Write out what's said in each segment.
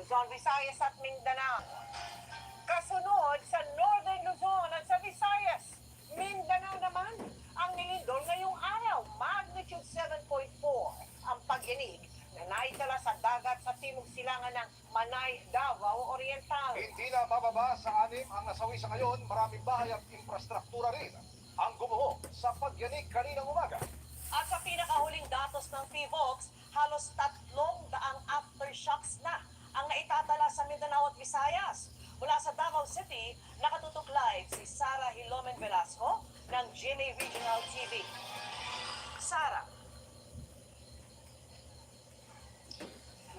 Luzon, Visayas at Mindanao. Kasunod sa Northern Luzon at sa Visayas, Mindanao naman ang nilindol ngayong araw, magnitude 7.4 ang pagyanig na naitala sa dagat sa timog silangan ng Manay, Davao Oriental. Hindi na bababa sa anim ang nasawi sa ngayon, maraming bahay at infrastruktura rin ang gumuho sa pagyanig kaninang umaga. At sa pinakahuling datos ng PHIVOLCS, halos 300 aftershocks na ang naitatala sa Mindanao at Visayas. Mula sa Davao City, nakatutok live si Sara Hilomen Velasco ng GMA Regional TV. Sara.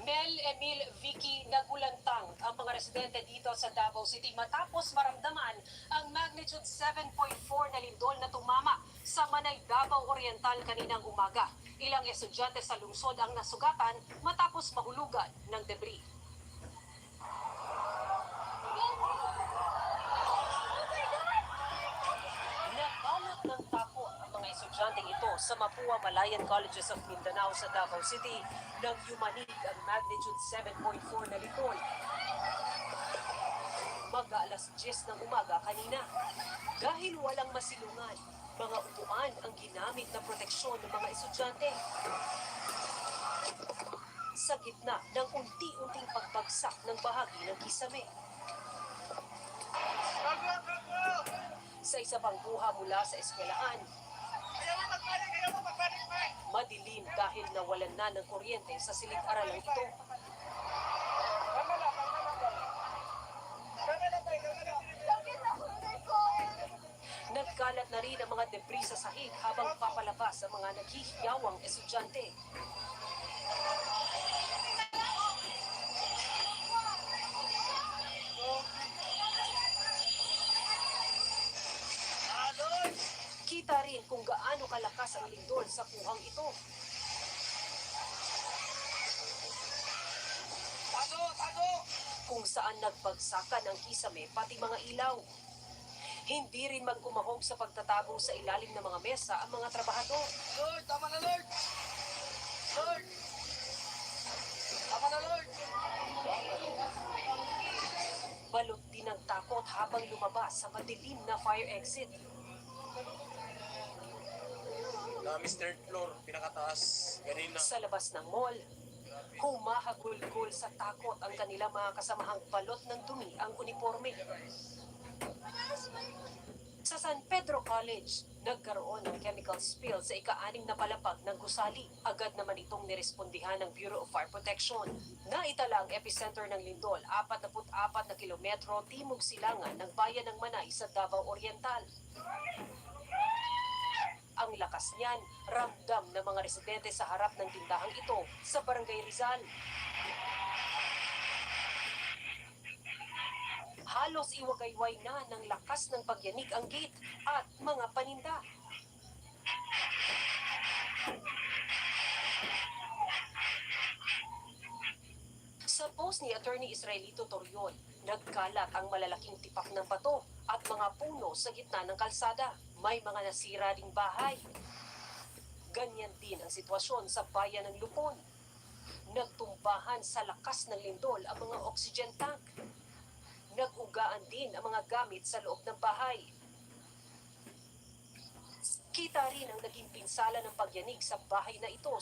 Mel, Emil, Vicky, nagulantang ang mga residente dito sa Davao City matapos maramdaman ang magnitude 7.4 na lindol na tumama sa Manay, Davao Oriental kaninang umaga. Ilang estudyante sa lungsod ang nasugatan matapos mahulugan ng debris. Nabalot ng takot ang mga estudyanteng ito sa Mapua Malayan Colleges of Mindanao sa Davao City nang yumanig ang magnitude 7.4 na lindol. Mag-aalas 10 ng umaga kanina. Dahil walang masilungan, mga upuan ang ginamit na proteksyon ng mga estudyante. Sa gitna ng unti-unting pagbagsak ng bahagi ng kisame. Sa isa pang buha mula sa eskwelahan, madilim dahil nawalan na ng kuryente sa silid-aralang ito. Nagkalat na rin ang mga debris sa sahig habang papalabas ang mga naghihiyawang estudyante. Kita rin kung gaano kalakas ang lindol sa puhang ito. Kung saan nagbagsakan ang kisame pati mga ilaw. Hindi rin magkumahog sa pagtatagong sa ilalim ng mga mesa ang mga trabahador. Lord, tama na Lord! Lord! Tama na Lord! Balot din ng takot habang lumabas sa madilim na fire exit. Namin third floor, pinakataas, ganina. Sa labas ng mall, humahagulgol sa takot ang kanilang mga kasamahang balot ng dumi ang uniforme. Sa San Pedro College, nagkaroon ng chemical spill sa ika-6 na palapag ng gusali. Agad naman itong nirespondihan ng Bureau of Fire Protection. Naitala ang epicenter ng lindol, 44 na kilometro timog silangan ng bayan ng Manay sa Davao Oriental. Ang lakas niyan, ramdam ng mga residente sa harap ng tindahang ito sa Barangay Rizal. Halos iwagayway na ng lakas ng pagyanig ang gate at mga paninda. Sa post ni Attorney Israelito Torion, nagkalat ang malalaking tipak ng bato at mga puno sa gitna ng kalsada. May mga nasira ding bahay. Ganyan din ang sitwasyon sa bayan ng Lupon. Nagtumbahan sa lakas ng lindol ang mga oxygen tank. Nag-ugaan din ang mga gamit sa loob ng bahay. Kita rin ang naging pinsala ng pagyanig sa bahay na ito